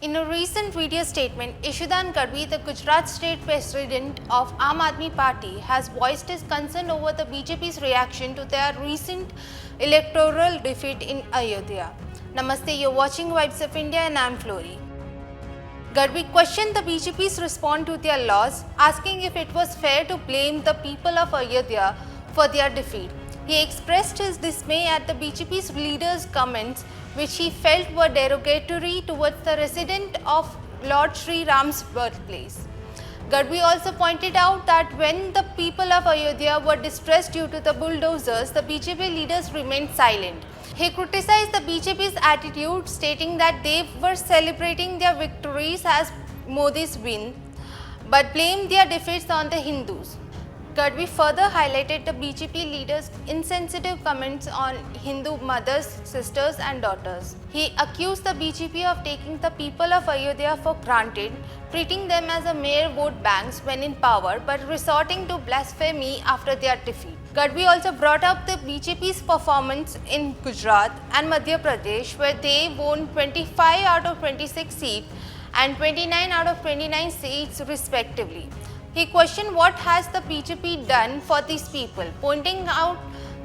In a recent video statement, Ishudan Gadhvi, the Gujarat State President of Aam Aadmi Party, has voiced his concern over the BJP's reaction to their recent electoral defeat in Ayodhya. Namaste, you're watching Vibes of India and I'm Flori. Gadhvi questioned the BJP's response to their loss, asking if it was fair to blame the people of Ayodhya for their defeat. He expressed his dismay at the BJP's leader's comments, which he felt were derogatory towards the resident of Lord Sri Ram's birthplace. Gadhvi also pointed out that when the people of Ayodhya were distressed due to the bulldozers, the BJP leaders remained silent. He criticized the BJP's attitude, stating that they were celebrating their victories as Modi's win, but blamed their defeats on the Hindus. Gadhvi further highlighted the BJP leaders' insensitive comments on Hindu mothers, sisters and daughters. He accused the BJP of taking the people of Ayodhya for granted, treating them as a mere vote banks when in power, but resorting to blasphemy after their defeat. Gadhvi also brought up the BJP's performance in Gujarat and Madhya Pradesh, where they won 25 out of 26 seats and 29 out of 29 seats respectively. He questioned what has the BJP done for these people, pointing out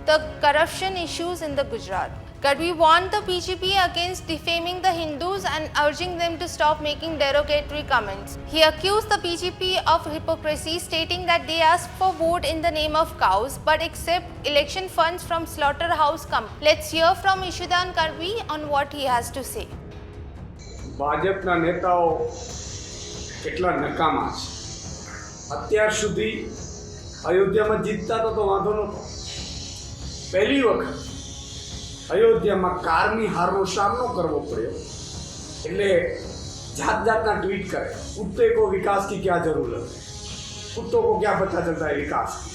the corruption issues in the Gujarat. Gadhvi warned the BJP against defaming the Hindus and urging them to stop making derogatory comments. He accused the BJP of hypocrisy, stating that they ask for vote in the name of cows but accept election funds from slaughterhouse companies. Let's hear from Ishudan Gadhvi on what he has to say. ભાજપના નેતાઓ કેટલા નકામા છે. અત્યાર સુધી અયોધ્યામાં જીતતા તો વાંધો નહોતો. પહેલી વખત અયોધ્યામાં કારની હારનો સામનો કરવો પડ્યો એટલે જાત જાતના ટ્વીટ કરે. कुत्ते को विकास की क्या जरूरत है, कुत्तों को क्या पता चलता है विकास की.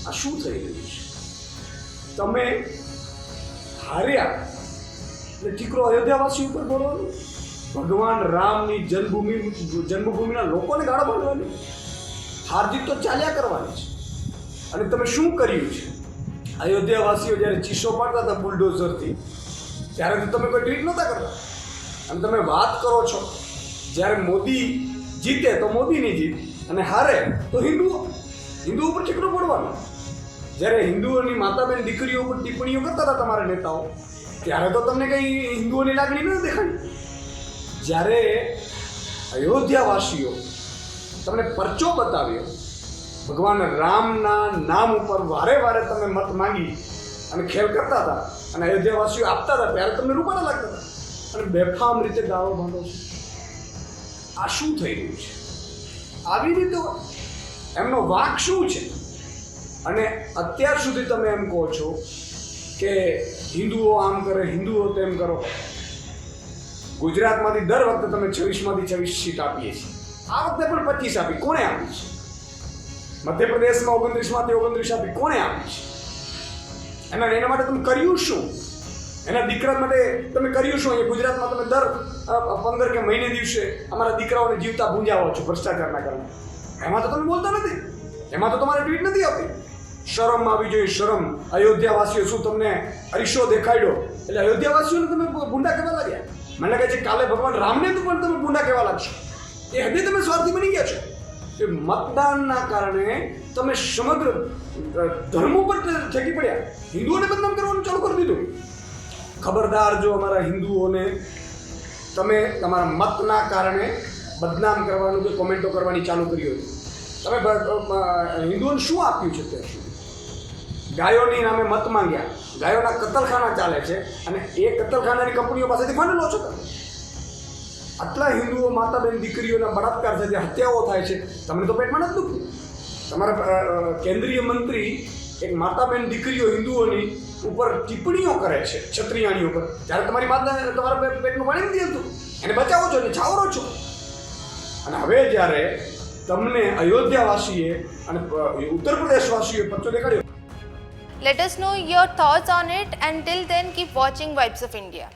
આ શું થઈ રહ્યું છે? તમે હાર્યા એટલે ઠીકરો અયોધ્યાવાસી ઉપર બોલવાનું, ભગવાન રામની જન્મભૂમિના લોકોને ગાળો બોલવાની. હાર જીત તો ચાલ્યા કરવાની છે. અને તમે શું કર્યું છે? અયોધ્યાવાસીઓ જ્યારે ચીસો પાડતા હતા બુલડોઝરથી, ત્યારે તો તમે કોઈ ટ્વીટ નહોતા કરતા. અને તમે વાત કરો છો જ્યારે મોદી જીતે તો મોદીની જીત અને હારે તો હિન્દુ ઉપર ઠીકરો પડવાનો. જ્યારે હિન્દુઓની માતાબેન દીકરીઓ ઉપર ટિપ્પણીઓ કરતા હતા તમારા નેતાઓ, ત્યારે તો તમને કંઈ હિન્દુઓની લાગણી ન દેખાડી. જ્યારે અયોધ્યાવાસીઓ તમને પરચો બતાવ્યો, ભગવાન રામના નામ ઉપર વારે વારે તમે મત માંગી અને ખેલ કરતા હતા અને અયોધ્યાવાસીઓ આપતા હતા, ત્યારે તમને રૂપાળા લાગતા હતા અને બેફામ રીતે ગાળો બાંધો છે. આ શું થઈ રહ્યું છે? આવી રીતે એમનો વાંક શું છે? અને અત્યાર સુધી તમે એમ કહો છો કે હિન્દુઓ આમ કરે, હિન્દુઓ તેમ કરો. ગુજરાતમાંથી દર વખતે તમે 26માંથી 26 સીટ આપીએ છીએ. આ વખતે પણ 25 આપી. કોણે આપી છે? મધ્યપ્રદેશમાં 29માંથી 29 આપી. કોણે આપી છે? એના માટે તમે કર્યું શું? એના દીકરા માટે તમે કર્યું શું? અહીંયા ગુજરાતમાં તમે દર 15 કે મહિને દિવસે અમારા દીકરાઓને જીવતા ભૂંજાવો છો ભ્રષ્ટાચારના કારણે. એમાં તો તમે બોલતા નથી, એમાં તો તમારે ટ્વીટ નથી આવતી. શરમ આવી જોઈએ, શરમ. અયોધ્યાવાસીઓ શું તમને અરીસો દેખાડ્યો એટલે અયોધ્યાવાસીઓને તમે ભૂંડા કહેવા લાગ્યા? મને લાગે છે કાલે ભગવાન રામને તો પણ તમે ભૂંડા કહેવા લાગશો. એ હદે તમે સ્વાર્થી બની ગયા છો. એ મતદાનના કારણે તમે સમગ્ર ધર્મો પર ઠેકી પડ્યા. હિન્દુઓને બદનામ કરવાનું ચાલુ કરી દીધું. ખબરદાર, જો અમારા હિન્દુઓને તમે તમારા મતના કારણે બદનામ કરવાનું કે કોમેન્ટો કરવાની ચાલુ કરી હોય, તમે હિન્દુઓને શું આપ્યું છે અત્યાર સુધી? ગાયોની નામે મત માંગ્યા, ગાયોના કતલખાના ચાલે છે અને એ કતલખાનાની કંપનીઓ પાસેથી ફંડ લો છો તમે. આટલા હિન્દુઓ માતાબેન દીકરીઓના બળાત્કાર છે, જે હત્યાઓ થાય છે, તમને તો પેટમાં નથી દુખતું? તમારા કેન્દ્રીય મંત્રી એક માતાબેન દીકરીઓ હિન્દુઓની ઉપર ટિપ્પણીઓ કરે છે ક્ષત્રિયાણીઓ પર, ત્યારે તમારી માતા તમારા પેટનું પાણી નથી આવતું. એને બચાવો છો, એને છાવરો છો. અને હવે જ્યારે તમને અયોધ્યાવાસીએ અને ઉત્તર પ્રદેશવાસીઓએ પત્તો દેખાડ્યો. Let us know your thoughts on it. Until then, keep watching Vibes of India.